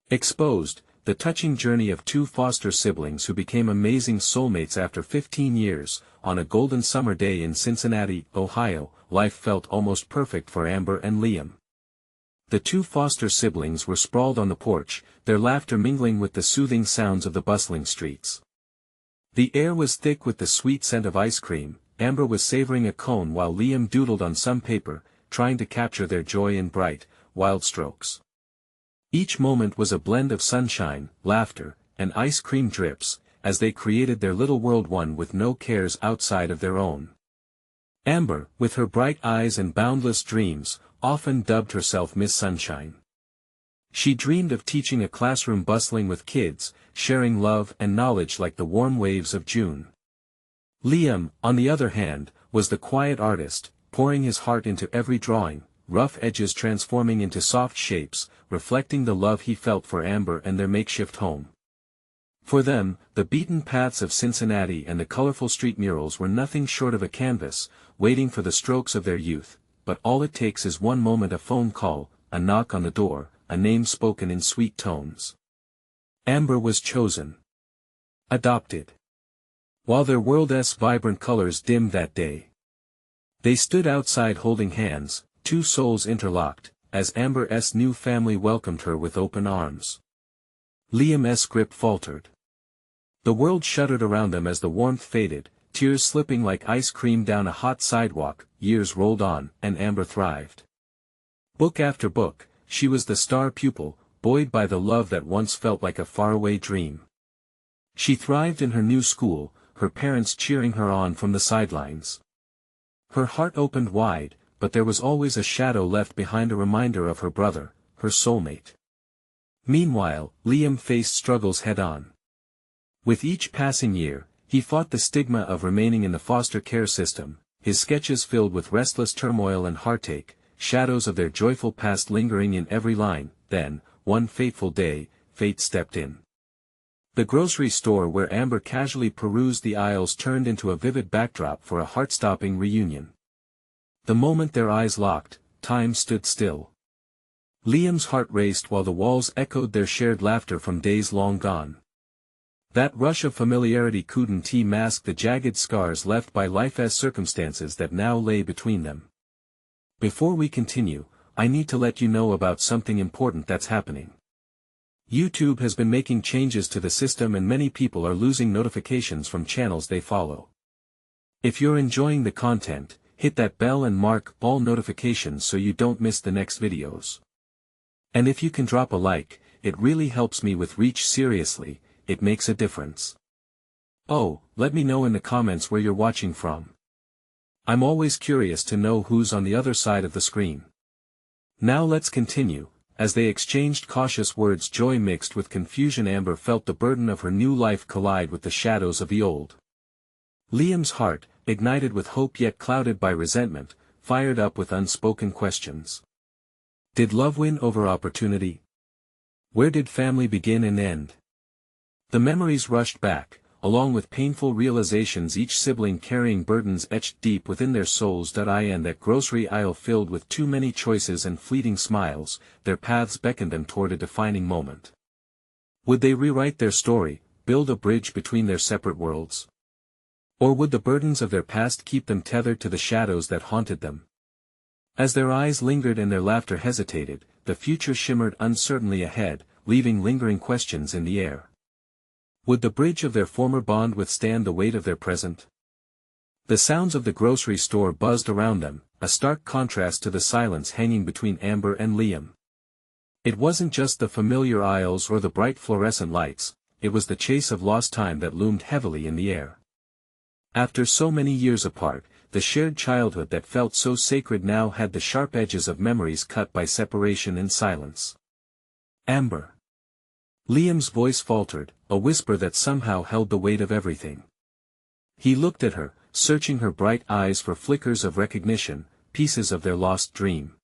Exposed, the touching journey of two foster siblings who became amazing soulmates after 15 years. On a golden summer day in Cincinnati, Ohio, life felt almost perfect for Amber and Liam. The two foster siblings were sprawled on the porch, their laughter mingling with the soothing sounds of the bustling streets. The air was thick with the sweet scent of ice cream. Amber was savoring a cone while Liam doodled on some paper, trying to capture their joy in bright, wild strokes. Each moment was a blend of sunshine, laughter, and ice cream drips, as they created their little world, one with no cares outside of their own. Amber, with her bright eyes and boundless dreams, often dubbed herself Miss Sunshine. She dreamed of teaching a classroom bustling with kids, sharing love and knowledge like the warm waves of June. Liam, on the other hand, was the quiet artist, pouring his heart into every drawing, rough edges transforming into soft shapes, reflecting the love he felt for Amber and their makeshift home. For them, the beaten paths of Cincinnati and the colorful street murals were nothing short of a canvas, waiting for the strokes of their youth, but all it takes is one moment, a phone call, a knock on the door, a name spoken in sweet tones. Amber was chosen. Adopted. While their world's vibrant colors dimmed that day, they stood outside holding hands, two souls interlocked, as Amber's new family welcomed her with open arms. Liam's grip faltered. The world shuddered around them as the warmth faded, tears slipping like ice cream down a hot sidewalk. Years rolled on, and Amber thrived. Book after book, she was the star pupil, buoyed by the love that once felt like a faraway dream. She thrived in her new school, her parents cheering her on from the sidelines. Her heart opened wide, but there was always a shadow left behind, a reminder of her brother, her soulmate. Meanwhile, Liam faced struggles head-on. With each passing year, he fought the stigma of remaining in the foster care system, his sketches filled with restless turmoil and heartache, shadows of their joyful past lingering in every line. Then, one fateful day, fate stepped in. The grocery store where Amber casually perused the aisles turned into a vivid backdrop for a heart-stopping reunion. The moment their eyes locked, time stood still. Liam's heart raced while the walls echoed their shared laughter from days long gone. That rush of familiarity couldn't mask the jagged scars left by life's circumstances that now lay between them. Before we continue, I need to let you know about something important that's happening. YouTube has been making changes to the system and many people are losing notifications from channels they follow. If you're enjoying the content, hit that bell and mark all notifications so you don't miss the next videos. And if you can drop a like, it really helps me with reach. Seriously, it makes a difference. Oh, let me know in the comments where you're watching from. I'm always curious to know who's on the other side of the screen. Now let's continue. As they exchanged cautious words, joy mixed with confusion, Amber felt the burden of her new life collide with the shadows of the old. Liam's heart, ignited with hope yet clouded by resentment, fired up with unspoken questions. Did love win over opportunity? Where did family begin and end? The memories rushed back, along with painful realizations, each sibling carrying burdens etched deep within their souls. In that grocery aisle filled with too many choices and fleeting smiles, their paths beckoned them toward a defining moment. Would they rewrite their story, build a bridge between their separate worlds? Or would the burdens of their past keep them tethered to the shadows that haunted them? As their eyes lingered and their laughter hesitated, the future shimmered uncertainly ahead, leaving lingering questions in the air. Would the bridge of their former bond withstand the weight of their present? The sounds of the grocery store buzzed around them, a stark contrast to the silence hanging between Amber and Liam. It wasn't just the familiar aisles or the bright fluorescent lights, it was the chase of lost time that loomed heavily in the air. After so many years apart, the shared childhood that felt so sacred now had the sharp edges of memories cut by separation and silence. Amber. Liam's voice faltered, a whisper that somehow held the weight of everything. He looked at her, searching her bright eyes for flickers of recognition, pieces of their lost dream.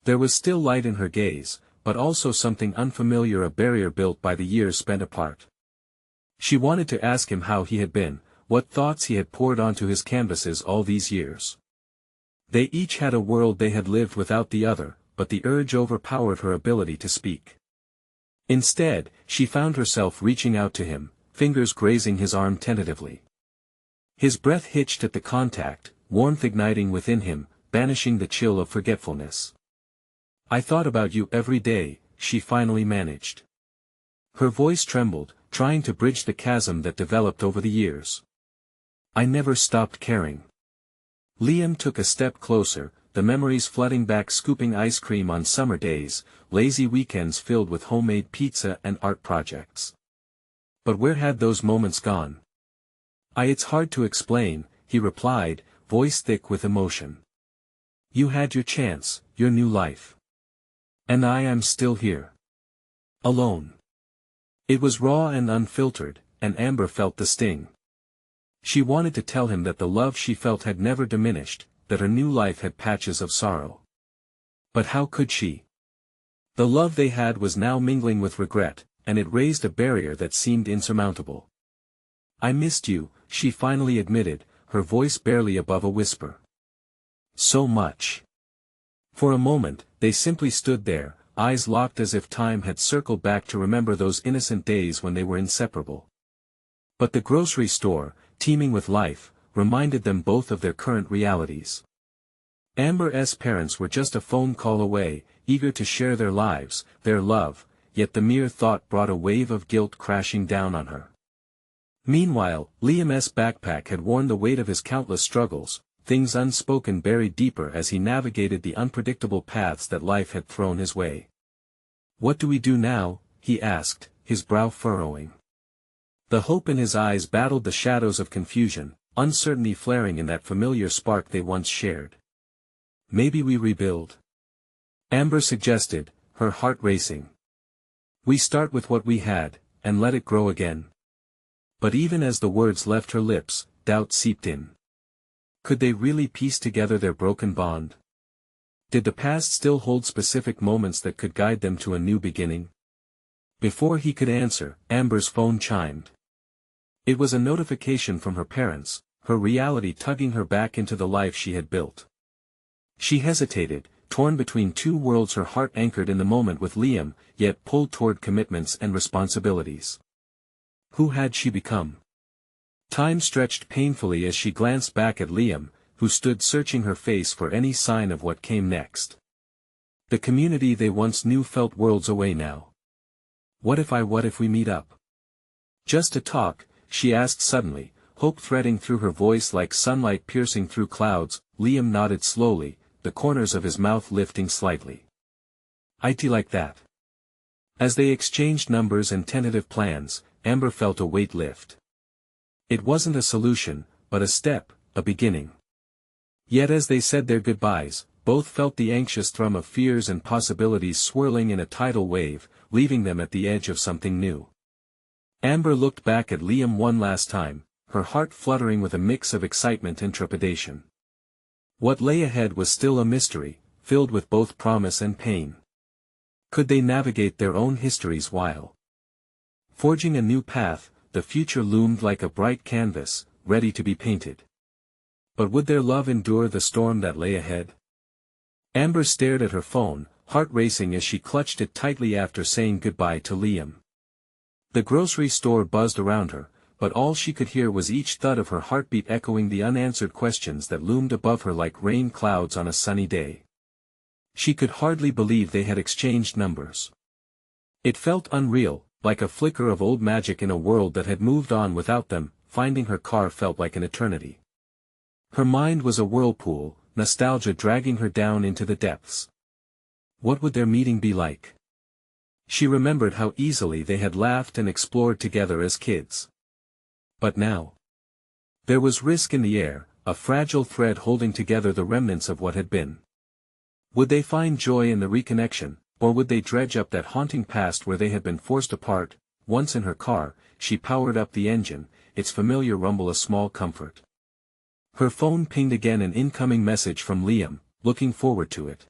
There was still light in her gaze, but also something unfamiliar, a barrier built by the years spent apart. She wanted to ask him how he had been, what thoughts he had poured onto his canvases all these years. They each had a world they had lived without the other, but the urge overpowered her ability to speak. Instead, she found herself reaching out to him, fingers grazing his arm tentatively. His breath hitched at the contact, warmth igniting within him, banishing the chill of forgetfulness. "I thought about you every day," she finally managed. Her voice trembled, trying to bridge the chasm that developed over the years. "I never stopped caring." Liam took a step closer, the memories flooding back, scooping ice cream on summer days, lazy weekends filled with homemade pizza and art projects. But where had those moments gone? It's hard to explain," he replied, voice thick with emotion. "You had your chance, your new life. And I am still here. Alone." It was raw and unfiltered, and Amber felt the sting. She wanted to tell him that the love she felt had never diminished, that her new life had patches of sorrow. But how could she? The love they had was now mingling with regret, and it raised a barrier that seemed insurmountable. "I missed you," she finally admitted, her voice barely above a whisper. "So much." For a moment, they simply stood there, eyes locked as if time had circled back to remember those innocent days when they were inseparable. But the grocery store, teeming with life, reminded them both of their current realities. Amber's parents were just a phone call away, eager to share their lives, their love, yet the mere thought brought a wave of guilt crashing down on her. Meanwhile, Liam's backpack had worn the weight of his countless struggles, things unspoken buried deeper as he navigated the unpredictable paths that life had thrown his way. "What do we do now?" he asked, his brow furrowing. The hope in his eyes battled the shadows of confusion, uncertainty flaring in that familiar spark they once shared. "Maybe we rebuild," Amber suggested, her heart racing. "We start with what we had, and let it grow again." But even as the words left her lips, doubt seeped in. Could they really piece together their broken bond? Did the past still hold specific moments that could guide them to a new beginning? Before he could answer, Amber's phone chimed. It was a notification from her parents, her reality tugging her back into the life she had built. She hesitated, torn between two worlds, her heart anchored in the moment with Liam, yet pulled toward commitments and responsibilities. Who had she become? Time stretched painfully as she glanced back at Liam, who stood searching her face for any sign of what came next. The community they once knew felt worlds away now. What if we meet up? Just to talk, she asked suddenly, hope threading through her voice like sunlight piercing through clouds. Liam nodded slowly, the corners of his mouth lifting slightly. "I'd like that." As they exchanged numbers and tentative plans, Amber felt a weight lift. It wasn't a solution, but a step, a beginning. Yet as they said their goodbyes, both felt the anxious thrum of fears and possibilities swirling in a tidal wave, leaving them at the edge of something new. Amber looked back at Liam one last time, her heart fluttering with a mix of excitement and trepidation. What lay ahead was still a mystery, filled with both promise and pain. Could they navigate their own histories while forging a new path? The future loomed like a bright canvas, ready to be painted. But would their love endure the storm that lay ahead? Amber stared at her phone, heart racing as she clutched it tightly after saying goodbye to Liam. The grocery store buzzed around her, but all she could hear was each thud of her heartbeat echoing the unanswered questions that loomed above her like rain clouds on a sunny day. She could hardly believe they had exchanged numbers. It felt unreal, like a flicker of old magic in a world that had moved on without them. Finding her car felt like an eternity. Her mind was a whirlpool, nostalgia dragging her down into the depths. What would their meeting be like? She remembered how easily they had laughed and explored together as kids. But now, there was risk in the air, a fragile thread holding together the remnants of what had been. Would they find joy in the reconnection, or would they dredge up that haunting past where they had been forced apart? Once in her car, she powered up the engine, its familiar rumble a small comfort. Her phone pinged again, an incoming message from Liam, looking forward to it.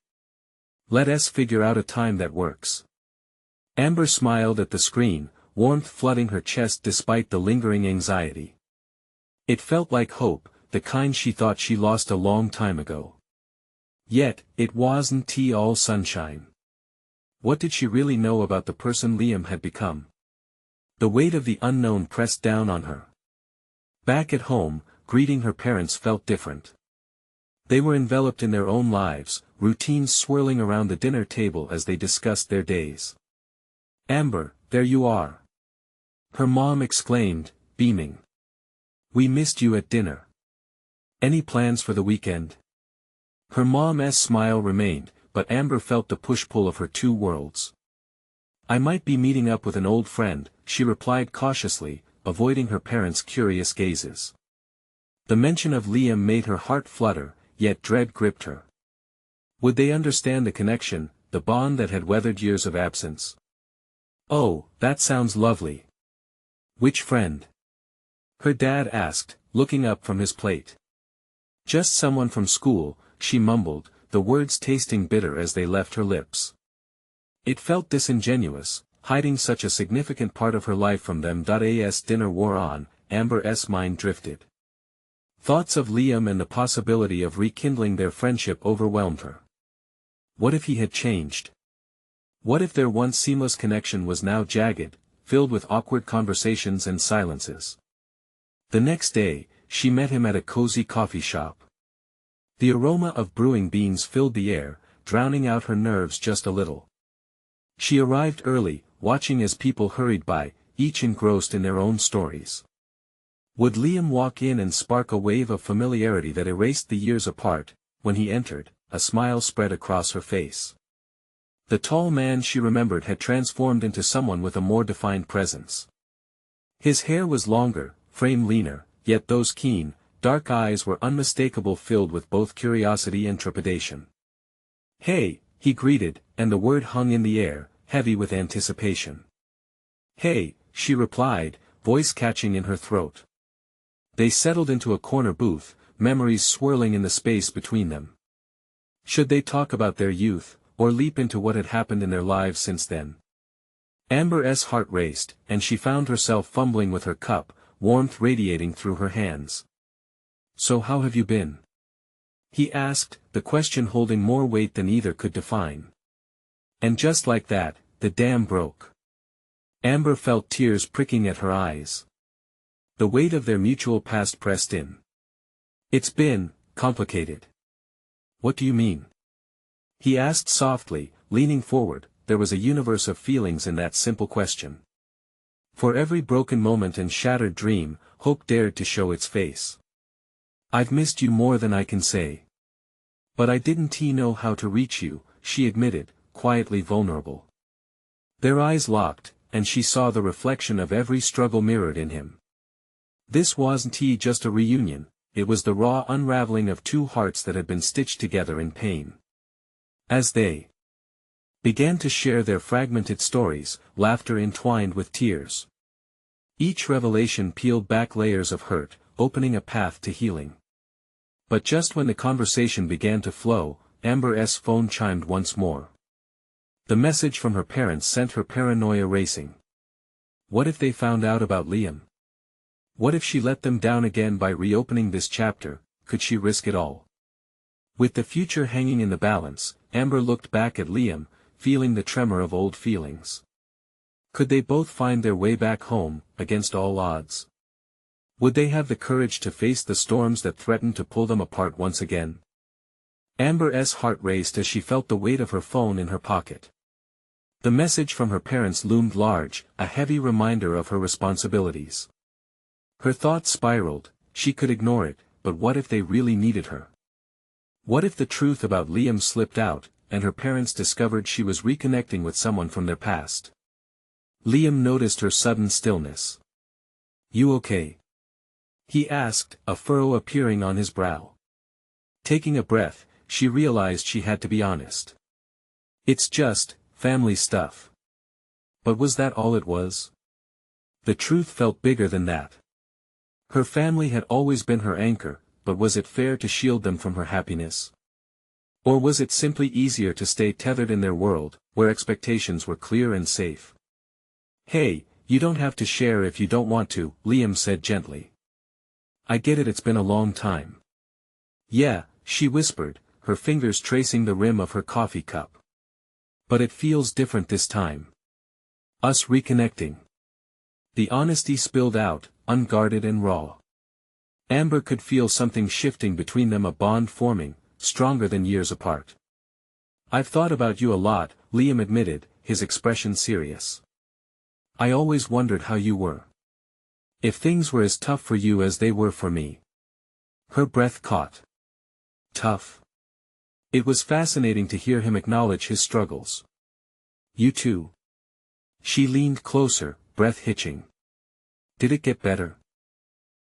"Let's figure out a time that works." Amber smiled at the screen, warmth flooding her chest despite the lingering anxiety. It felt like hope, the kind she thought she lost a long time ago. Yet, it wasn't all sunshine. What did she really know about the person Liam had become? The weight of the unknown pressed down on her. Back at home, greeting her parents felt different. They were enveloped in their own lives, routines swirling around the dinner table as they discussed their days. "Amber, there you are!" her mom exclaimed, beaming. "We missed you at dinner. Any plans for the weekend?" Her mom's smile remained, but Amber felt the push-pull of her two worlds. "I might be meeting up with an old friend," she replied cautiously, avoiding her parents' curious gazes. The mention of Liam made her heart flutter, yet dread gripped her. Would they understand the connection, the bond that had weathered years of absence? "Oh, that sounds lovely. Which friend?" her dad asked, looking up from his plate. "Just someone from school," she mumbled, the words tasting bitter as they left her lips. It felt disingenuous, hiding such a significant part of her life from them. As dinner wore on, Amber's mind drifted. Thoughts of Liam and the possibility of rekindling their friendship overwhelmed her. What if he had changed? What if their once seamless connection was now jagged, filled with awkward conversations and silences? The next day, she met him at a cozy coffee shop. The aroma of brewing beans filled the air, drowning out her nerves just a little. She arrived early, watching as people hurried by, each engrossed in their own stories. Would Liam walk in and spark a wave of familiarity that erased the years apart? When he entered, a smile spread across her face. The tall man she remembered had transformed into someone with a more defined presence. His hair was longer, frame leaner, yet those keen, dark eyes were unmistakable, filled with both curiosity and trepidation. "Hey," he greeted, and the word hung in the air, heavy with anticipation. "Hey," she replied, voice catching in her throat. They settled into a corner booth, memories swirling in the space between them. Should they talk about their youth, or leap into what had happened in their lives since then? Amber's heart raced, and she found herself fumbling with her cup, warmth radiating through her hands. "So how have you been?" he asked, the question holding more weight than either could define. And just like that, the dam broke. Amber felt tears pricking at her eyes. The weight of their mutual past pressed in. "It's been complicated." "What do you mean?" he asked softly, leaning forward. There was a universe of feelings in that simple question. For every broken moment and shattered dream, hope dared to show its face. "I've missed you more than I can say. But I didn't know how to reach you," she admitted, quietly vulnerable. Their eyes locked, and she saw the reflection of every struggle mirrored in him. This wasn't just a reunion, it was the raw unraveling of two hearts that had been stitched together in pain. As they began to share their fragmented stories, laughter entwined with tears. Each revelation peeled back layers of hurt, opening a path to healing. But just when the conversation began to flow, Amber's phone chimed once more. The message from her parents sent her paranoia racing. What if they found out about Liam? What if she let them down again by reopening this chapter? Could she risk it all? With the future hanging in the balance, Amber looked back at Liam, feeling the tremor of old feelings. Could they both find their way back home, against all odds? Would they have the courage to face the storms that threatened to pull them apart once again? Amber's heart raced as she felt the weight of her phone in her pocket. The message from her parents loomed large, a heavy reminder of her responsibilities. Her thoughts spiraled. She could ignore it, but what if they really needed her? What if the truth about Liam slipped out, and her parents discovered she was reconnecting with someone from their past? Liam noticed her sudden stillness. "You okay?" he asked, a furrow appearing on his brow. Taking a breath, she realized she had to be honest. "It's just family stuff." But was that all it was? The truth felt bigger than that. Her family had always been her anchor, but was it fair to shield them from her happiness? Or was it simply easier to stay tethered in their world, where expectations were clear and safe? "Hey, you don't have to share if you don't want to," Liam said gently. "I get it, it's been a long time." "Yeah," she whispered, her fingers tracing the rim of her coffee cup. But it feels different this time. Us reconnecting. The honesty spilled out, unguarded and raw. Amber could feel something shifting between them, a bond forming, stronger than years apart. "I've thought about you a lot," Liam admitted, his expression serious. "I always wondered how you were. If things were as tough for you as they were for me." Her breath caught. Tough. It was fascinating to hear him acknowledge his struggles. "You too." She leaned closer, breath hitching. "Did it get better?"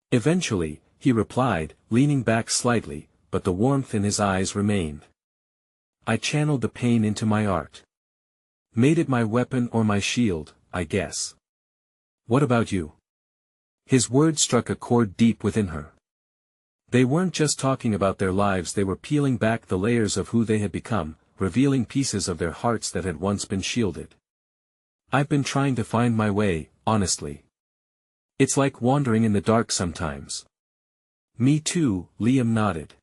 "Eventually," he replied, leaning back slightly, but the warmth in his eyes remained. "I channeled the pain into my art. Made it my weapon or my shield, I guess." "What about you?" His words struck a chord deep within her. They weren't just talking about their lives, they were peeling back the layers of who they had become, revealing pieces of their hearts that had once been shielded. "I've been trying to find my way, honestly. It's like wandering in the dark sometimes." "Me too," Liam nodded.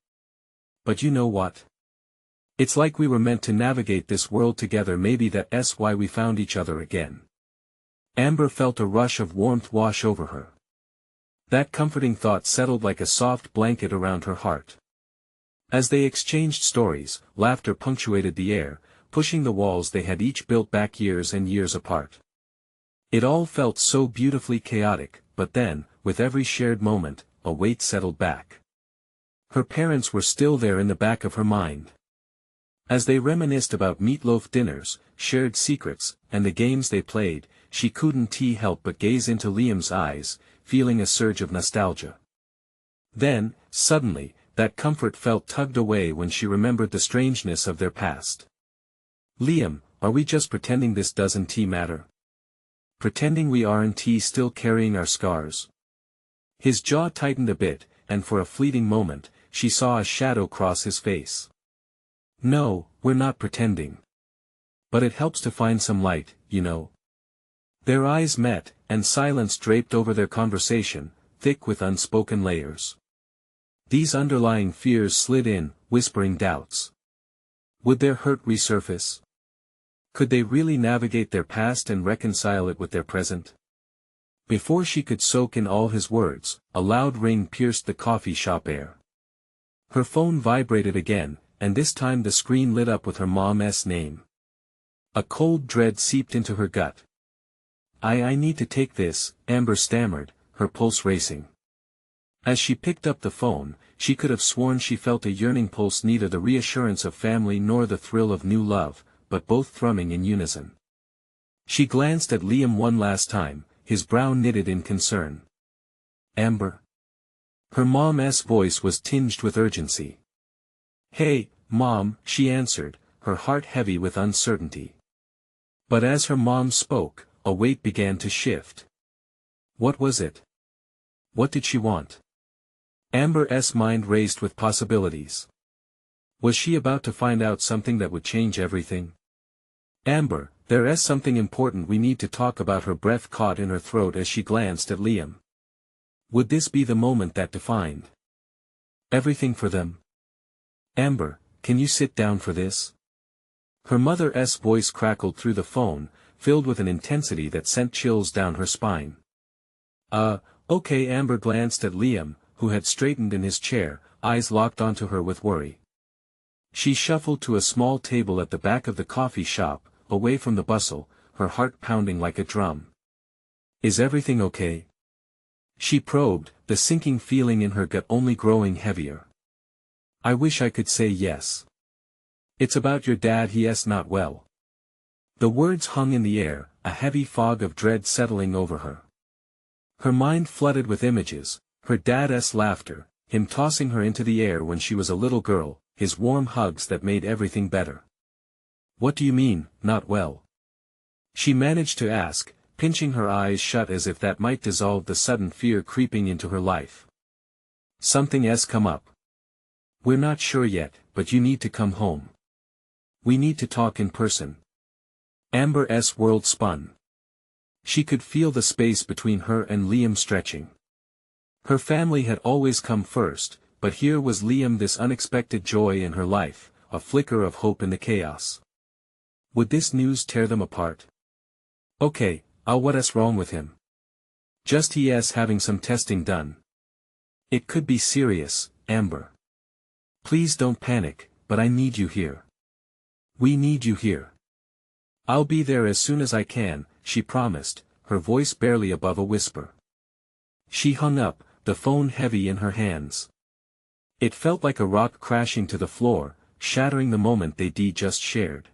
"But you know what? It's like we were meant to navigate this world together. Maybe that's why we found each other again." Amber felt a rush of warmth wash over her. That comforting thought settled like a soft blanket around her heart. As they exchanged stories, laughter punctuated the air, pushing the walls they had each built back years and years apart. It all felt so beautifully chaotic, but then, with every shared moment, a weight settled back. Her parents were still there in the back of her mind. As they reminisced about meatloaf dinners, shared secrets, and the games they played, she couldn't help but gaze into Liam's eyes, feeling a surge of nostalgia. Then, suddenly, that comfort felt tugged away when she remembered the strangeness of their past. "Liam, are we just pretending this doesn't matter? Pretending we aren't still carrying our scars?" His jaw tightened a bit, and for a fleeting moment, she saw a shadow cross his face. "No, we're not pretending. But it helps to find some light, you know." Their eyes met, and silence draped over their conversation, thick with unspoken layers. These underlying fears slid in, whispering doubts. Would their hurt resurface? Could they really navigate their past and reconcile it with their present? Before she could soak in all his words, a loud ring pierced the coffee shop air. Her phone vibrated again, and this time the screen lit up with her mom's name. A cold dread seeped into her gut. I need to take this," Amber stammered, her pulse racing. As she picked up the phone, she could have sworn she felt a yearning pulse, neither the reassurance of family nor the thrill of new love, but both thrumming in unison. She glanced at Liam one last time, his brow knitted in concern. "Amber?" Her mom's voice was tinged with urgency. "Hey, Mom," she answered, her heart heavy with uncertainty. But as her mom spoke, a weight began to shift. What was it? What did she want? Amber's mind raced with possibilities. Was she about to find out something that would change everything? "Amber, there's something important we need to talk about." Her breath caught in her throat as she glanced at Liam. Would this be the moment that defined everything for them? "Amber, can you sit down for this?" Her mother's voice crackled through the phone, filled with an intensity that sent chills down her spine. Okay." Amber glanced at Liam, who had straightened in his chair, eyes locked onto her with worry. She shuffled to a small table at the back of the coffee shop, away from the bustle, her heart pounding like a drum. "Is everything okay?" she probed, the sinking feeling in her gut only growing heavier. "I wish I could say yes. It's about your dad, he's not well." The words hung in the air, a heavy fog of dread settling over her. Her mind flooded with images, her dad's laughter, him tossing her into the air when she was a little girl, his warm hugs that made everything better. "What do you mean, not well?" she managed to ask, pinching her eyes shut as if that might dissolve the sudden fear creeping into her life. "Something's come up. We're not sure yet, but you need to come home. We need to talk in person." Amber's world spun. She could feel the space between her and Liam stretching. Her family had always come first, but here was Liam, this unexpected joy in her life, a flicker of hope in the chaos. Would this news tear them apart? Okay, what's wrong with him? Just he's having some testing done. It could be serious, Amber. Please don't panic, but I need you here. We need you here. I'll be there as soon as I can, she promised, her voice barely above a whisper. She hung up, the phone heavy in her hands. It felt like a rock crashing to the floor, shattering the moment they'd just shared.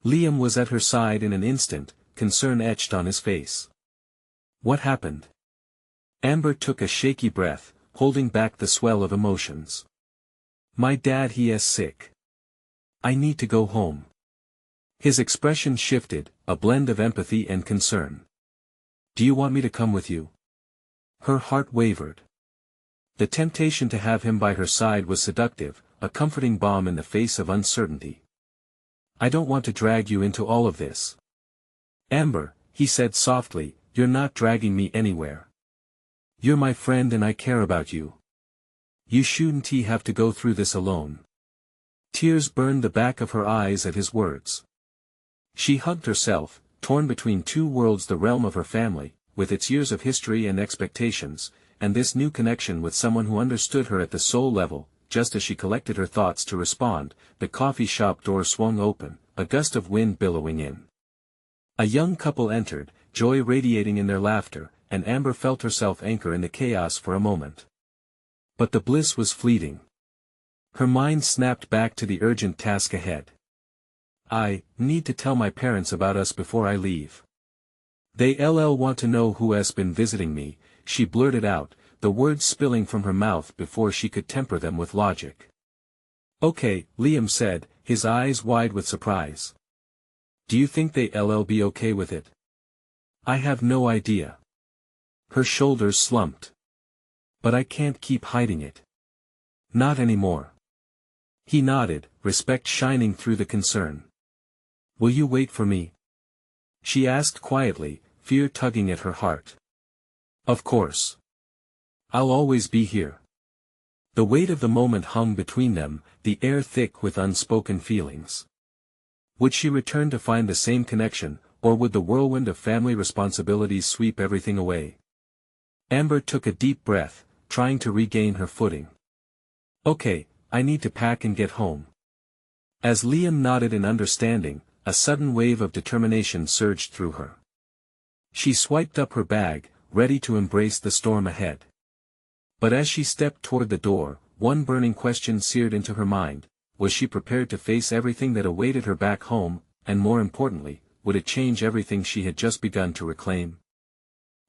Liam was at her side in an instant, concern etched on his face. What happened? Amber took a shaky breath, holding back the swell of emotions. My dad he's sick. I need to go home. His expression shifted, a blend of empathy and concern. Do you want me to come with you? Her heart wavered. The temptation to have him by her side was seductive, a comforting balm in the face of uncertainty. I don't want to drag you into all of this. Amber, he said softly, you're not dragging me anywhere. You're my friend and I care about you. You shouldn't have to go through this alone. Tears burned the back of her eyes at his words. She hugged herself, torn between two worlds, the realm of her family, with its years of history and expectations, and this new connection with someone who understood her at the soul level. Just as she collected her thoughts to respond, the coffee shop door swung open, a gust of wind billowing in. A young couple entered, joy radiating in their laughter, and Amber felt herself anchor in the chaos for a moment. But the bliss was fleeting. Her mind snapped back to the urgent task ahead. I need to tell my parents about us before I leave. They'll want to know who has been visiting me, she blurted out, the words spilling from her mouth before she could temper them with logic. Okay, Liam said, his eyes wide with surprise. Do you think they'll be okay with it? I have no idea. Her shoulders slumped. But I can't keep hiding it. Not anymore. He nodded, respect shining through the concern. Will you wait for me? She asked quietly, fear tugging at her heart. Of course. I'll always be here. The weight of the moment hung between them, the air thick with unspoken feelings. Would she return to find the same connection, or would the whirlwind of family responsibilities sweep everything away? Amber took a deep breath, trying to regain her footing. Okay, I need to pack and get home. As Liam nodded in understanding, a sudden wave of determination surged through her. She swiped up her bag, ready to embrace the storm ahead. But as she stepped toward the door, one burning question seared into her mind: was she prepared to face everything that awaited her back home, and more importantly, would it change everything she had just begun to reclaim?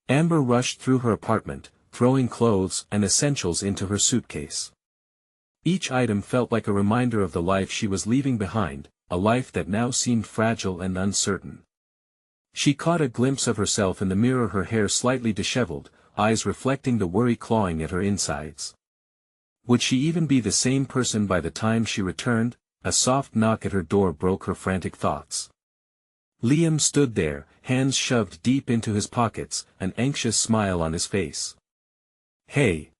Amber rushed through her apartment, throwing clothes and essentials into her suitcase. Each item felt like a reminder of the life she was leaving behind, a life that now seemed fragile and uncertain. She caught a glimpse of herself in the mirror, her hair slightly disheveled, eyes reflecting the worry clawing at her insides. Would she even be the same person by the time she returned? A soft knock at her door broke her frantic thoughts. Liam stood there, hands shoved deep into his pockets, an anxious smile on his face. Hey.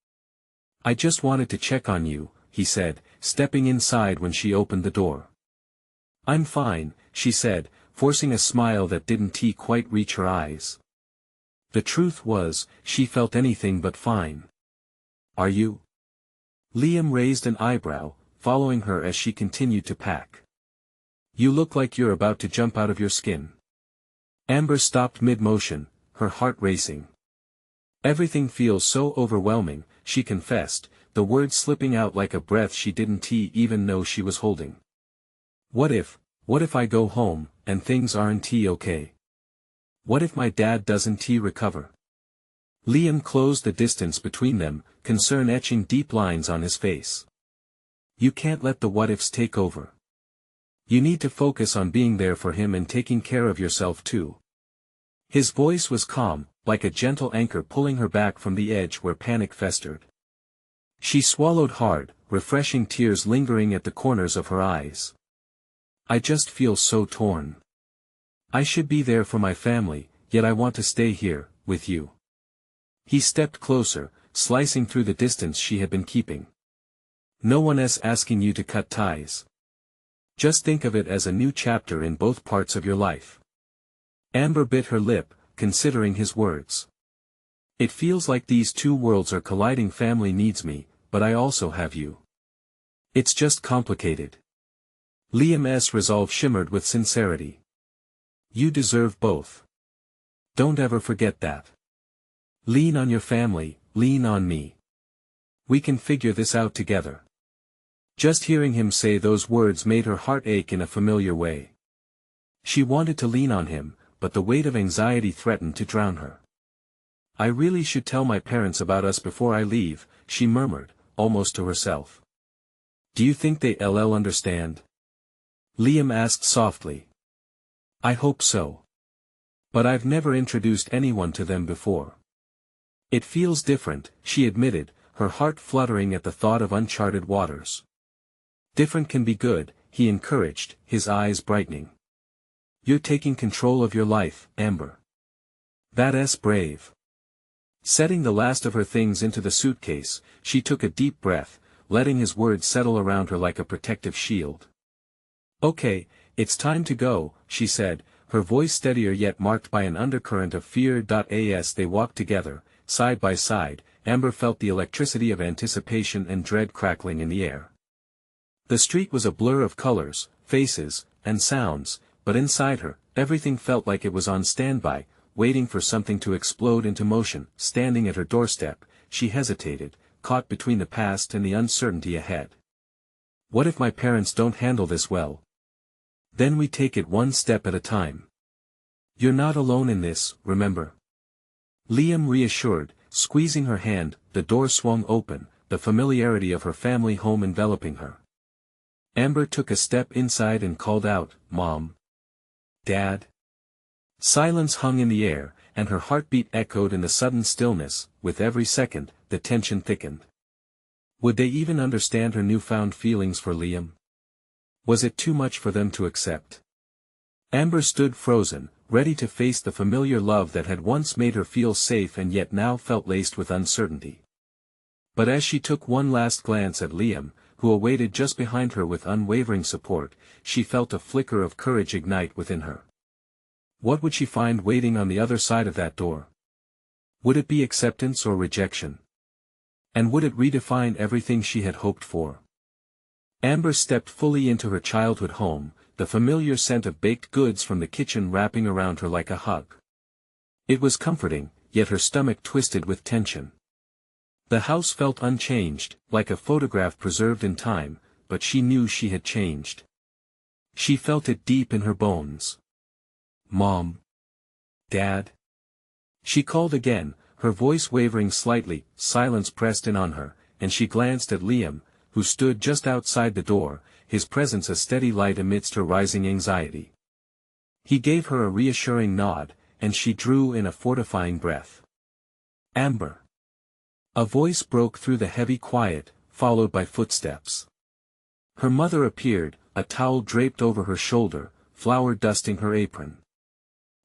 I just wanted to check on you, he said, stepping inside when she opened the door. I'm fine, she said, forcing a smile that didn't quite reach her eyes. The truth was, she felt anything but fine. Are you? Liam raised an eyebrow, following her as she continued to pack. You look like you're about to jump out of your skin. Amber stopped mid-motion, her heart racing. Everything feels so overwhelming, she confessed, the words slipping out like a breath she didn't even know she was holding. What if I go home, and things aren't okay? What if my dad doesn't recover? Liam closed the distance between them, concern etching deep lines on his face. You can't let the what-ifs take over. You need to focus on being there for him and taking care of yourself too. His voice was calm, like a gentle anchor pulling her back from the edge where panic festered. She swallowed hard, refreshing tears lingering at the corners of her eyes. I just feel so torn. I should be there for my family, yet I want to stay here, with you. He stepped closer, slicing through the distance she had been keeping. No one is asking you to cut ties. Just think of it as a new chapter in both parts of your life. Amber bit her lip, considering his words. It feels like these two worlds are colliding. Family needs me, but I also have you. It's just complicated. Liam's resolve shimmered with sincerity. You deserve both. Don't ever forget that. Lean on your family, lean on me. We can figure this out together. Just hearing him say those words made her heart ache in a familiar way. She wanted to lean on him, but the weight of anxiety threatened to drown her. I really should tell my parents about us before I leave, she murmured, almost to herself. Do you think they'll understand? Liam asked softly. I hope so. But I've never introduced anyone to them before. It feels different, she admitted, her heart fluttering at the thought of uncharted waters. Different can be good, he encouraged, his eyes brightening. You're taking control of your life, Amber. That's brave. Setting the last of her things into the suitcase, she took a deep breath, letting his words settle around her like a protective shield. Okay, it's time to go, she said, her voice steadier yet marked by an undercurrent of fear. As they walked together, side by side, Amber felt the electricity of anticipation and dread crackling in the air. The street was a blur of colors, faces, and sounds, but inside her, everything felt like it was on standby, waiting for something to explode into motion. Standing at her doorstep, she hesitated, caught between the past and the uncertainty ahead. What if my parents don't handle this well? Then we take it one step at a time. You're not alone in this, remember? Liam reassured, squeezing her hand. The door swung open, the familiarity of her family home enveloping her. Amber took a step inside and called out, Mom. Dad? Silence hung in the air, and her heartbeat echoed in the sudden stillness. With every second, the tension thickened. Would they even understand her newfound feelings for Liam? Was it too much for them to accept? Amber stood frozen, ready to face the familiar love that had once made her feel safe and yet now felt laced with uncertainty. But as she took one last glance at Liam, who awaited just behind her with unwavering support, she felt a flicker of courage ignite within her. What would she find waiting on the other side of that door? Would it be acceptance or rejection? And would it redefine everything she had hoped for? Amber stepped fully into her childhood home, the familiar scent of baked goods from the kitchen wrapping around her like a hug. It was comforting, yet her stomach twisted with tension. The house felt unchanged, like a photograph preserved in time, but she knew she had changed. She felt it deep in her bones. Mom. Dad. She called again, her voice wavering slightly. Silence pressed in on her, and she glanced at Liam, who stood just outside the door, his presence a steady light amidst her rising anxiety. He gave her a reassuring nod, and she drew in a fortifying breath. Amber. A voice broke through the heavy quiet, followed by footsteps. Her mother appeared, a towel draped over her shoulder, flour dusting her apron.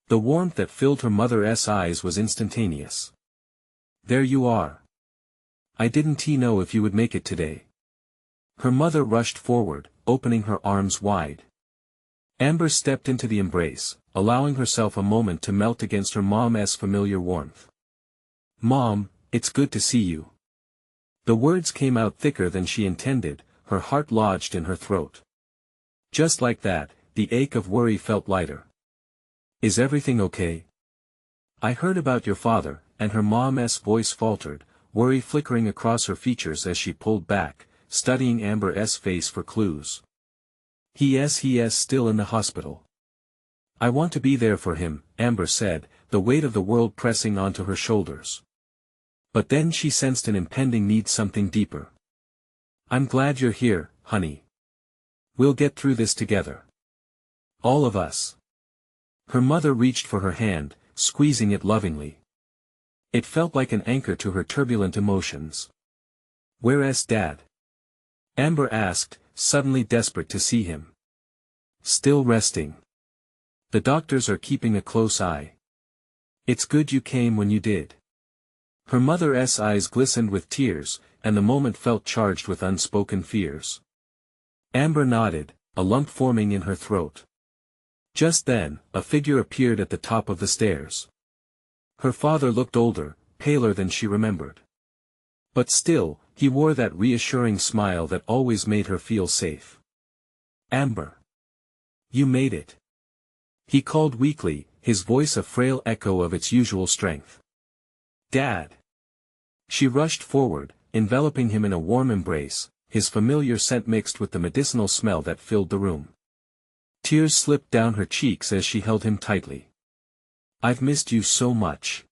The warmth that filled her mother's eyes was instantaneous. There you are. I didn't know if you would make it today. Her mother rushed forward, opening her arms wide. Amber stepped into the embrace, allowing herself a moment to melt against her mom's familiar warmth. Mom, it's good to see you. The words came out thicker than she intended, her heart lodged in her throat. Just like that, the ache of worry felt lighter. Is everything okay? I heard about your father, and her mom's voice faltered, worry flickering across her features as she pulled back, studying Amber's face for clues. He is still in the hospital. I want to be there for him, Amber said, the weight of the world pressing onto her shoulders. But then she sensed an impending need, something deeper. I'm glad you're here, honey. We'll get through this together. All of us. Her mother reached for her hand, squeezing it lovingly. It felt like an anchor to her turbulent emotions. Where's Dad? Amber asked, suddenly desperate to see him. Still resting. The doctors are keeping a close eye. It's good you came when you did. Her mother's eyes glistened with tears, and the moment felt charged with unspoken fears. Amber nodded, a lump forming in her throat. Just then, a figure appeared at the top of the stairs. Her father looked older, paler than she remembered. But still, he wore that reassuring smile that always made her feel safe. "Amber. You made it." He called weakly, his voice a frail echo of its usual strength. "Dad." She rushed forward, enveloping him in a warm embrace, his familiar scent mixed with the medicinal smell that filled the room. Tears slipped down her cheeks as she held him tightly. "I've missed you so much."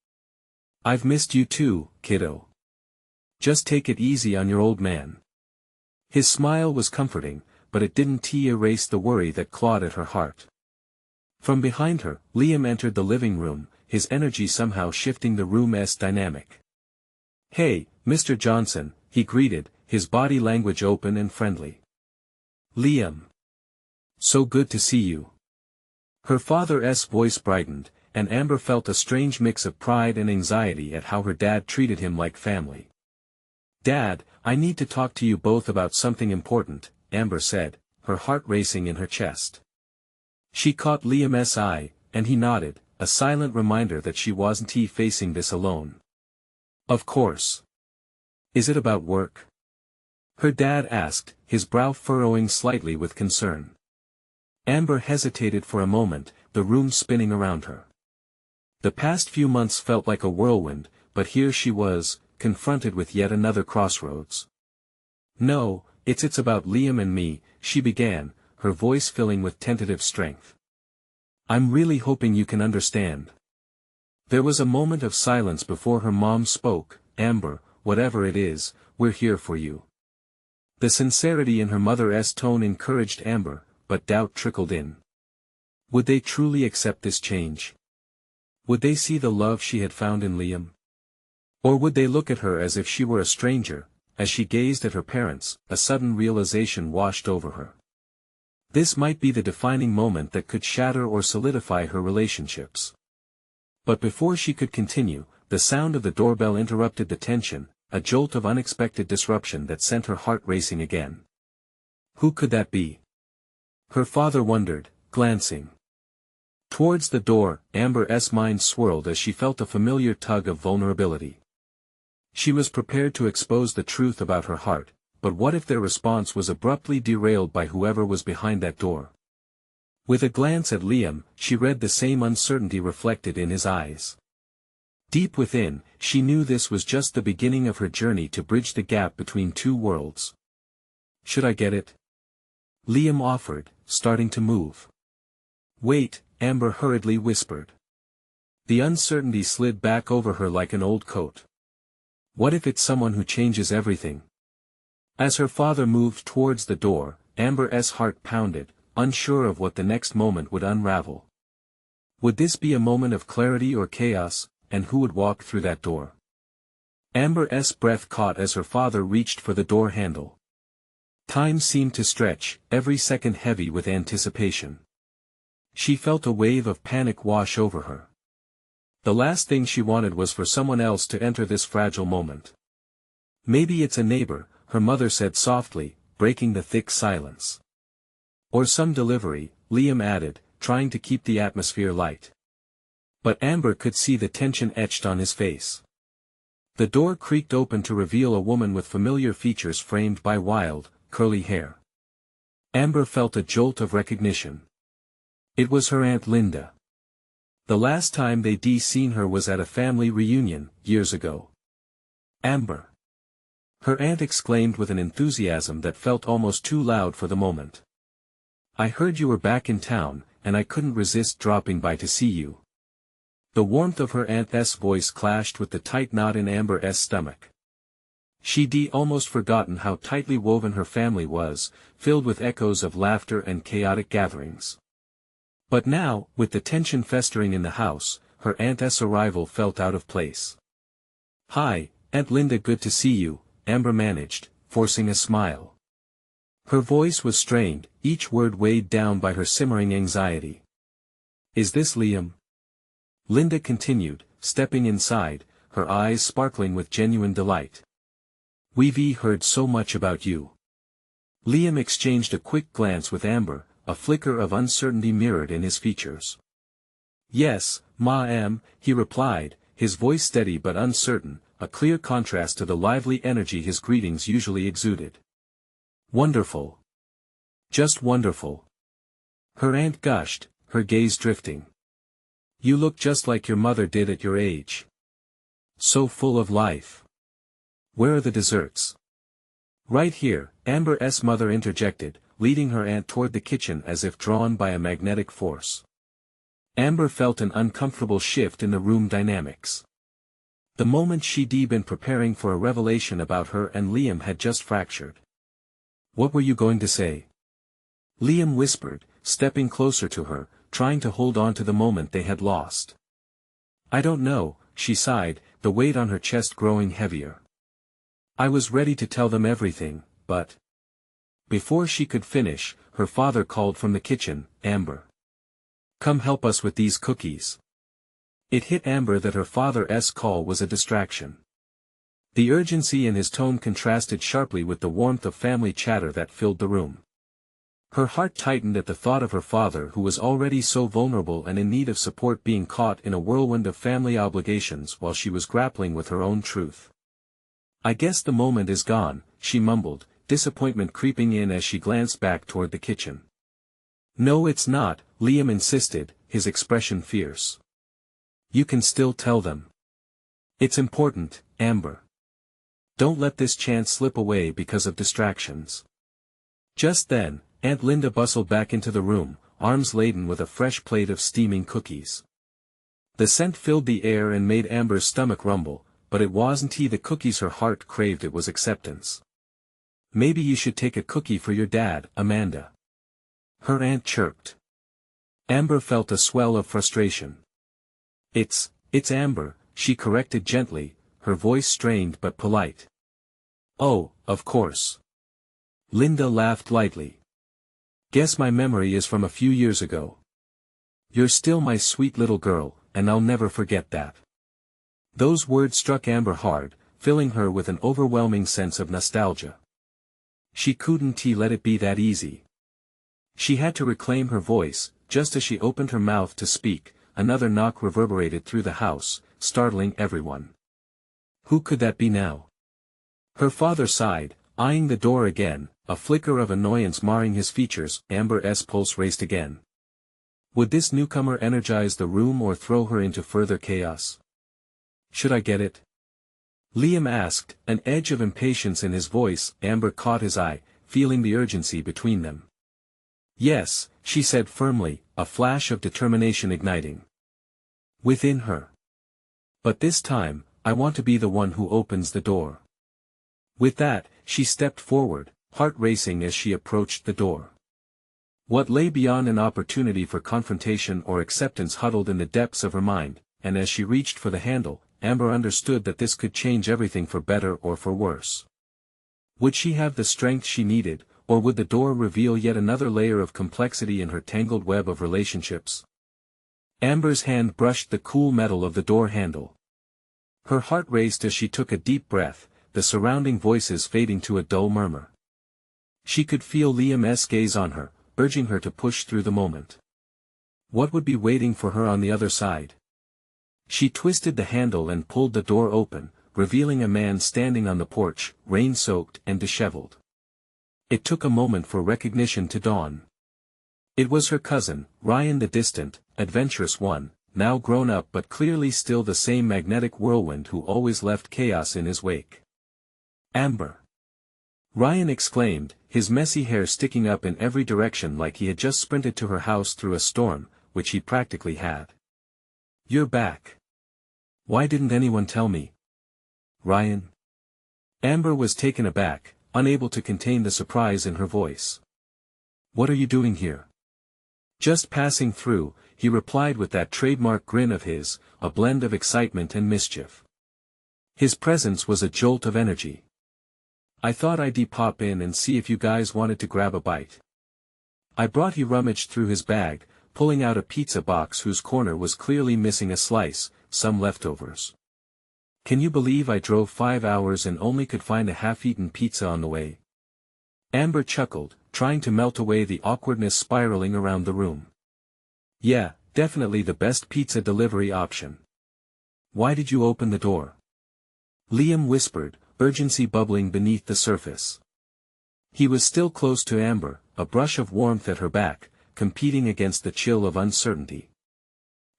"I've missed you too, kiddo. Just take it easy on your old man." His smile was comforting, but it didn't erase the worry that clawed at her heart. From behind her, Liam entered the living room, his energy somehow shifting the room's dynamic. "Hey, Mr. Johnson," he greeted, his body language open and friendly. "Liam. So good to see you." Her father's voice brightened, and Amber felt a strange mix of pride and anxiety at how her dad treated him like family. "Dad, I need to talk to you both about something important," Amber said, her heart racing in her chest. She caught Liam's eye, and he nodded, a silent reminder that she wasn't facing this alone. "Of course. Is it about work?" her dad asked, his brow furrowing slightly with concern. Amber hesitated for a moment, the room spinning around her. The past few months felt like a whirlwind, but here she was, confronted with yet another crossroads. "No, it's about Liam and me," she began, her voice filling with tentative strength. "I'm really hoping you can understand." There was a moment of silence before her mom spoke. "Amber, whatever it is, we're here for you." The sincerity in her mother's tone encouraged Amber, but doubt trickled in. Would they truly accept this change? Would they see the love she had found in Liam? Or would they look at her as if she were a stranger? As she gazed at her parents, a sudden realization washed over her. This might be the defining moment that could shatter or solidify her relationships. But before she could continue, the sound of the doorbell interrupted the tension, a jolt of unexpected disruption that sent her heart racing again. Who could that be? Her father wondered, glancing towards the door. Amber's mind swirled as she felt a familiar tug of vulnerability. She was prepared to expose the truth about her heart, but what if their response was abruptly derailed by whoever was behind that door? With a glance at Liam, she read the same uncertainty reflected in his eyes. Deep within, she knew this was just the beginning of her journey to bridge the gap between two worlds. "Should I get it?" Liam offered, starting to move. "Wait," Amber hurriedly whispered. The uncertainty slid back over her like an old coat. What if it's someone who changes everything? As her father moved towards the door, Amber's heart pounded, unsure of what the next moment would unravel. Would this be a moment of clarity or chaos, and who would walk through that door? Amber's breath caught as her father reached for the door handle. Time seemed to stretch, every second heavy with anticipation. She felt a wave of panic wash over her. The last thing she wanted was for someone else to enter this fragile moment. "Maybe it's a neighbor," her mother said softly, breaking the thick silence. "Or some delivery," Liam added, trying to keep the atmosphere light. But Amber could see the tension etched on his face. The door creaked open to reveal a woman with familiar features framed by wild, curly hair. Amber felt a jolt of recognition. It was her Aunt Linda. The last time they'd seen her was at a family reunion, years ago. "Amber!" her aunt exclaimed with an enthusiasm that felt almost too loud for the moment. "I heard you were back in town, and I couldn't resist dropping by to see you." The warmth of her aunt's voice clashed with the tight knot in Amber's stomach. She'd almost forgotten how tightly woven her family was, filled with echoes of laughter and chaotic gatherings. But now, with the tension festering in the house, her aunt's arrival felt out of place. "Hi, Aunt Linda, good to see you," Amber managed, forcing a smile. Her voice was strained, each word weighed down by her simmering anxiety. "Is this Liam?" Linda continued, stepping inside, her eyes sparkling with genuine delight. "We've heard so much about you. Liam exchanged a quick glance with Amber, a flicker of uncertainty mirrored in his features. "Yes, ma'am," he replied, his voice steady but uncertain, a clear contrast to the lively energy his greetings usually exuded. "Wonderful. Just wonderful." Her aunt gushed, her gaze drifting. "You look just like your mother did at your age. So full of life. Where are the desserts?" "Right here," Amber's mother interjected, leading her aunt toward the kitchen as if drawn by a magnetic force. Amber felt an uncomfortable shift in the room dynamics. The moment she'd been preparing for a revelation about her and Liam had just fractured. "What were you going to say?" Liam whispered, stepping closer to her, trying to hold on to the moment they had lost. "I don't know," she sighed, the weight on her chest growing heavier. "I was ready to tell them everything, but—" Before she could finish, her father called from the kitchen, "Amber. Come help us with these cookies." It hit Amber that her father's call was a distraction. The urgency in his tone contrasted sharply with the warmth of family chatter that filled the room. Her heart tightened at the thought of her father who was already so vulnerable and in need of support being caught in a whirlwind of family obligations while she was grappling with her own truth. "I guess the moment is gone," she mumbled, disappointment creeping in as she glanced back toward the kitchen. "No, it's not," Liam insisted, his expression fierce. "You can still tell them. It's important, Amber. Don't let this chance slip away because of distractions." Just then, Aunt Linda bustled back into the room, arms laden with a fresh plate of steaming cookies. The scent filled the air and made Amber's stomach rumble, but it wasn't the cookies her heart craved, it was acceptance. "Maybe you should take a cookie for your dad, Amanda," her aunt chirped. Amber felt a swell of frustration. It's Amber," she corrected gently, her voice strained but polite. "Oh, of course." Linda laughed lightly. "Guess my memory is from a few years ago. You're still my sweet little girl, and I'll never forget that." Those words struck Amber hard, filling her with an overwhelming sense of nostalgia. She couldn't let it be that easy. She had to reclaim her voice. Just as she opened her mouth to speak, another knock reverberated through the house, startling everyone. Who could that be now? Her father sighed, eyeing the door again, a flicker of annoyance marring his features. Amber's pulse raced again. Would this newcomer energize the room or throw her into further chaos? "Should I get it?" Liam asked, an edge of impatience in his voice. Amber caught his eye, feeling the urgency between them. "Yes," she said firmly, a flash of determination igniting within her. "But this time, I want to be the one who opens the door." With that, she stepped forward, heart racing as she approached the door. What lay beyond an opportunity for confrontation or acceptance huddled in the depths of her mind, and as she reached for the handle, Amber understood that this could change everything for better or for worse. Would she have the strength she needed, or would the door reveal yet another layer of complexity in her tangled web of relationships? Amber's hand brushed the cool metal of the door handle. Her heart raced as she took a deep breath, the surrounding voices fading to a dull murmur. She could feel Liam's gaze on her, urging her to push through the moment. What would be waiting for her on the other side? She twisted the handle and pulled the door open, revealing a man standing on the porch, rain-soaked and disheveled. It took a moment for recognition to dawn. It was her cousin, Ryan, the distant, adventurous one, now grown up but clearly still the same magnetic whirlwind who always left chaos in his wake. "Amber!" Ryan exclaimed, his messy hair sticking up in every direction like he had just sprinted to her house through a storm, which he practically had. "You're back. Why didn't anyone tell me?" "Ryan?" Amber was taken aback, unable to contain the surprise in her voice. "What are you doing here?" "Just passing through," he replied with that trademark grin of his, a blend of excitement and mischief. His presence was a jolt of energy. "I thought I'd pop in and see if you guys wanted to grab a bite." I brought. He rummaged through his bag, pulling out a pizza box whose corner was clearly missing a slice, some leftovers. "Can you believe I drove 5 hours and only could find a half-eaten pizza on the way?" Amber chuckled, trying to melt away the awkwardness spiraling around the room. Yeah, definitely the best pizza delivery option. Why did you open the door? Liam whispered, urgency bubbling beneath the surface. He was still close to Amber, a brush of warmth at her back, competing against the chill of uncertainty.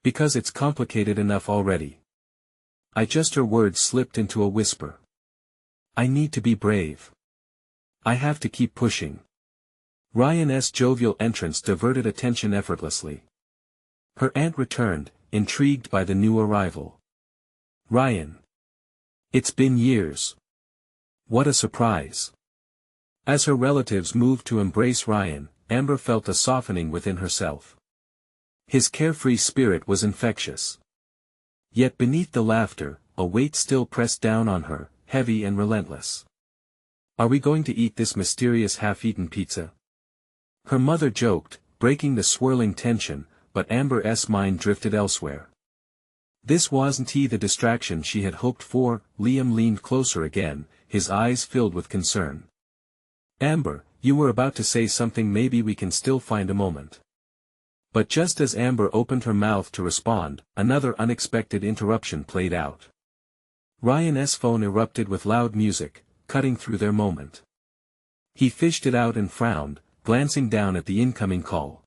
Because it's complicated enough already. Her words slipped into a whisper. I need to be brave. I have to keep pushing. Ryan's jovial entrance diverted attention effortlessly. Her aunt returned, intrigued by the new arrival. Ryan. It's been years. What a surprise. As her relatives moved to embrace Ryan, Amber felt a softening within herself. His carefree spirit was infectious. Yet beneath the laughter, a weight still pressed down on her, heavy and relentless. Are we going to eat this mysterious half-eaten pizza? Her mother joked, breaking the swirling tension, but Amber's mind drifted elsewhere. This wasn't the distraction she had hoped for. Liam leaned closer again, his eyes filled with concern. Amber, you were about to say something. Maybe we can still find a moment. But just as Amber opened her mouth to respond, another unexpected interruption played out. Ryan's phone erupted with loud music, cutting through their moment. He fished it out and frowned, glancing down at the incoming call.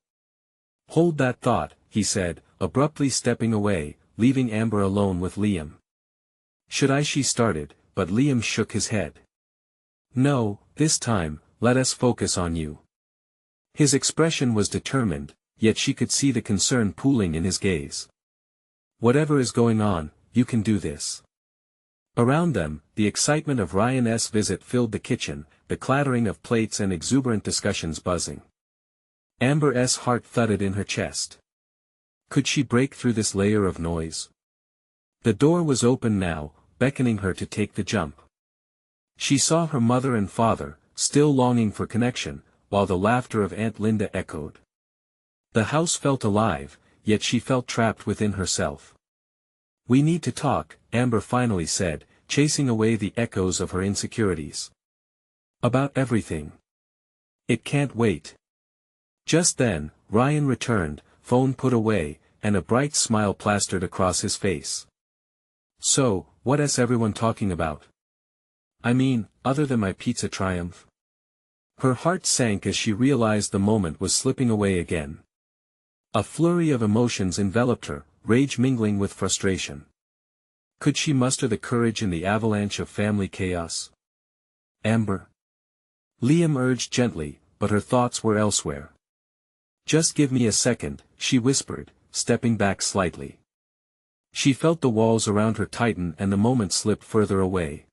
Hold that thought, he said, abruptly stepping away, leaving Amber alone with Liam. She started, but Liam shook his head. No, this time, let us focus on you. His expression was determined, yet she could see the concern pooling in his gaze. Whatever is going on, you can do this. Around them, the excitement of Ryan's visit filled the kitchen, the clattering of plates and exuberant discussions buzzing. Amber's heart thudded in her chest. Could she break through this layer of noise? The door was open now, beckoning her to take the jump. She saw her mother and father, still longing for connection, while the laughter of Aunt Linda echoed. The house felt alive, yet she felt trapped within herself. We need to talk, Amber finally said, chasing away the echoes of her insecurities. About everything. It can't wait. Just then, Ryan returned, phone put away, and a bright smile plastered across his face. So, what's everyone talking about? I mean, other than my pizza triumph? Her heart sank as she realized the moment was slipping away again. A flurry of emotions enveloped her, rage mingling with frustration. Could she muster the courage in the avalanche of family chaos? Amber? Liam urged gently, but her thoughts were elsewhere. Just give me a second, she whispered, stepping back slightly. She felt the walls around her tighten and the moment slip further away.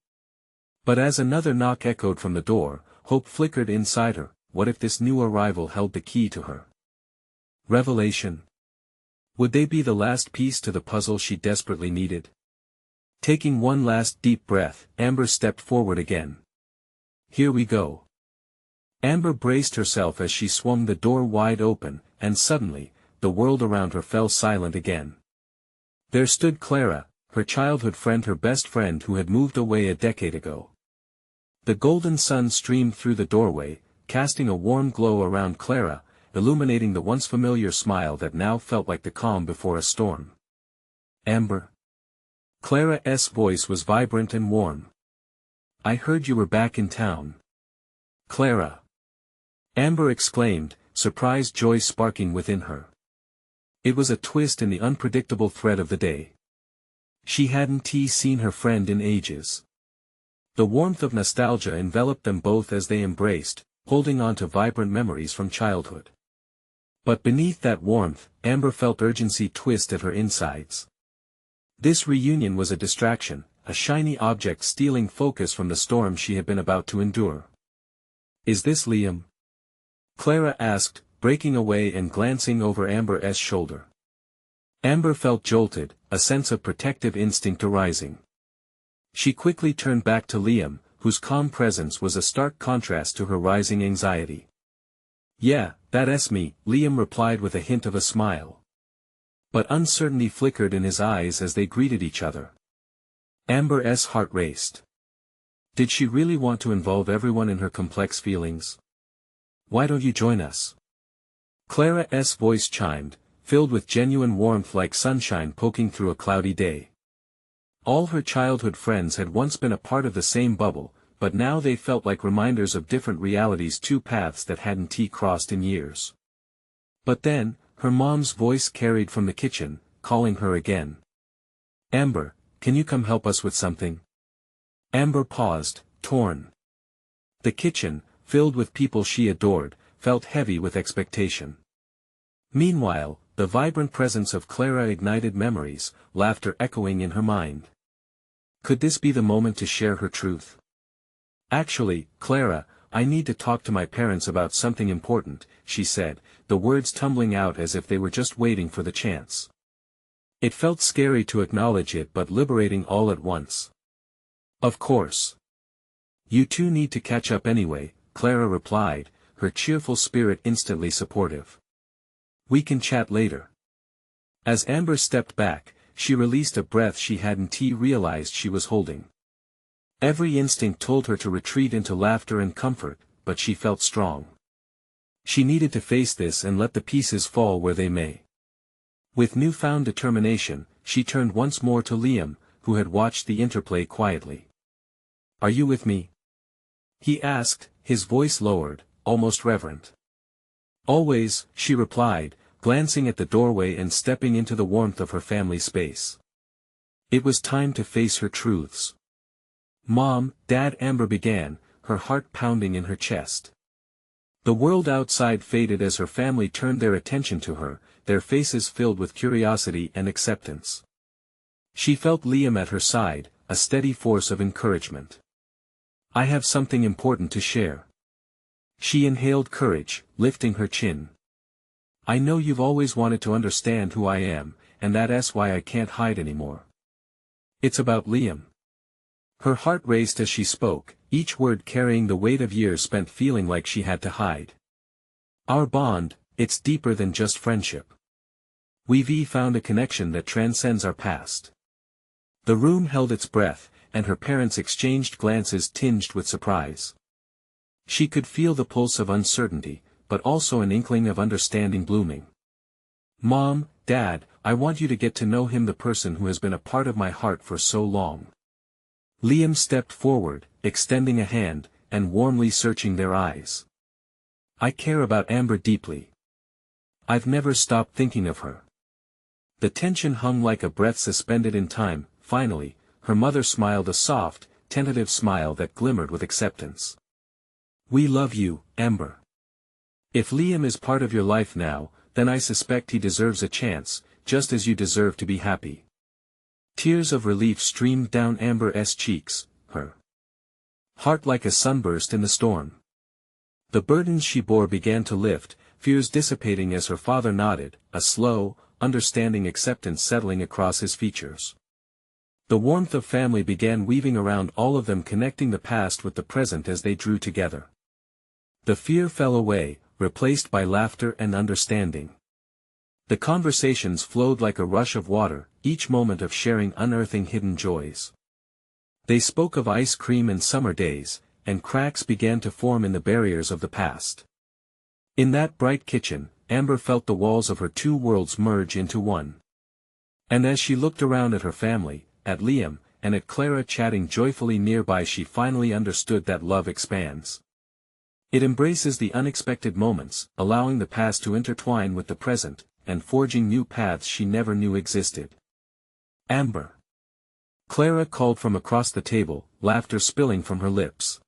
But as another knock echoed from the door, hope flickered inside her. What if this new arrival held the key to her revelation? Would they be the last piece to the puzzle she desperately needed? Taking one last deep breath, Amber stepped forward again. Here we go. Amber braced herself as she swung the door wide open, and suddenly, the world around her fell silent again. There stood Clara, her childhood friend, her best friend who had moved away a decade ago. The golden sun streamed through the doorway, casting a warm glow around Clara, illuminating the once familiar smile that now felt like the calm before a storm. Amber. Clara's voice was vibrant and warm. I heard you were back in town. Clara. Amber exclaimed, surprised joy sparking within her. It was a twist in the unpredictable thread of the day. She hadn't seen her friend in ages. The warmth of nostalgia enveloped them both as they embraced, holding on to vibrant memories from childhood. But beneath that warmth, Amber felt urgency twist at her insides. This reunion was a distraction, a shiny object stealing focus from the storm she had been about to endure. Is this Liam? Clara asked, breaking away and glancing over Amber's shoulder. Amber felt jolted, a sense of protective instinct arising. She quickly turned back to Liam, whose calm presence was a stark contrast to her rising anxiety. Yeah, that's me, Liam replied with a hint of a smile. But uncertainty flickered in his eyes as they greeted each other. Amber's heart raced. Did she really want to involve everyone in her complex feelings? Why don't you join us? Clara's voice chimed, filled with genuine warmth like sunshine poking through a cloudy day. All her childhood friends had once been a part of the same bubble, but now they felt like reminders of different realities, two paths that hadn't crossed in years. But then, her mom's voice carried from the kitchen, calling her again. Amber, can you come help us with something? Amber paused, torn. The kitchen, filled with people she adored, felt heavy with expectation. Meanwhile, the vibrant presence of Clara ignited memories, laughter echoing in her mind. Could this be the moment to share her truth? Actually, Clara, I need to talk to my parents about something important, she said, the words tumbling out as if they were just waiting for the chance. It felt scary to acknowledge it but liberating all at once. Of course. You two need to catch up anyway, Clara replied, her cheerful spirit instantly supportive. We can chat later. As Amber stepped back, she released a breath she hadn't realized she was holding. Every instinct told her to retreat into laughter and comfort, but she felt strong. She needed to face this and let the pieces fall where they may. With newfound determination, she turned once more to Liam, who had watched the interplay quietly. Are you with me? He asked, his voice lowered, almost reverent. Always, she replied, glancing at the doorway and stepping into the warmth of her family space. It was time to face her truths. Mom, Dad, Amber began, her heart pounding in her chest. The world outside faded as her family turned their attention to her, their faces filled with curiosity and acceptance. She felt Liam at her side, a steady force of encouragement. I have something important to share. She inhaled courage, lifting her chin. I know you've always wanted to understand who I am, and that's why I can't hide anymore. It's about Liam. Her heart raced as she spoke, each word carrying the weight of years spent feeling like she had to hide. Our bond, it's deeper than just friendship. We've found a connection that transcends our past. The room held its breath, and her parents exchanged glances tinged with surprise. She could feel the pulse of uncertainty, but also an inkling of understanding blooming. Mom, Dad, I want you to get to know him, the person who has been a part of my heart for so long. Liam stepped forward, extending a hand, and warmly searching their eyes. I care about Amber deeply. I've never stopped thinking of her. The tension hung like a breath suspended in time. Finally, her mother smiled, a soft, tentative smile that glimmered with acceptance. We love you, Amber. If Liam is part of your life now, then I suspect he deserves a chance, just as you deserve to be happy. Tears of relief streamed down Amber's cheeks, her heart like a sunburst in the storm. The burdens she bore began to lift, fears dissipating as her father nodded, a slow, understanding acceptance settling across his features. The warmth of family began weaving around all of them, connecting the past with the present as they drew together. The fear fell away, replaced by laughter and understanding. The conversations flowed like a rush of water, each moment of sharing unearthing hidden joys. They spoke of ice cream and summer days, and cracks began to form in the barriers of the past. In that bright kitchen, Amber felt the walls of her two worlds merge into one. And as she looked around at her family, at Liam, and at Clara chatting joyfully nearby, she finally understood that love expands. It embraces the unexpected moments, allowing the past to intertwine with the present, and forging new paths she never knew existed. Amber. Clara called from across the table, laughter spilling from her lips.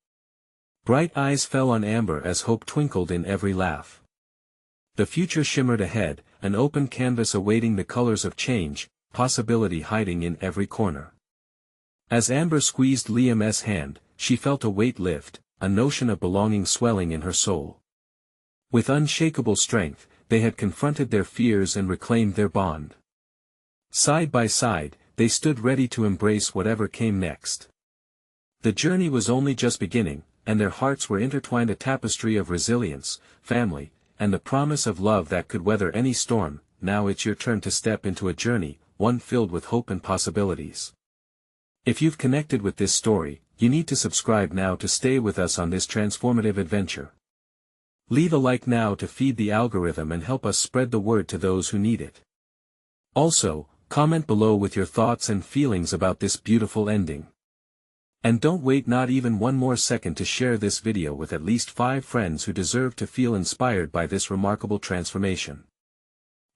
Bright eyes fell on Amber as hope twinkled in every laugh. The future shimmered ahead, an open canvas awaiting the colors of change, possibility hiding in every corner. As Amber squeezed Liam's hand, she felt a weight lift, a notion of belonging swelling in her soul. With unshakable strength, they had confronted their fears and reclaimed their bond. Side by side, they stood ready to embrace whatever came next. The journey was only just beginning, and their hearts were intertwined, a tapestry of resilience, family, and the promise of love that could weather any storm. Now it's your turn to step into a journey, one filled with hope and possibilities. If you've connected with this story, you need to subscribe now to stay with us on this transformative adventure. Leave a like now to feed the algorithm and help us spread the word to those who need it. Also, comment below with your thoughts and feelings about this beautiful ending. And don't wait not even one more second to share this video with at least 5 friends who deserve to feel inspired by this remarkable transformation.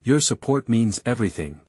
Your support means everything.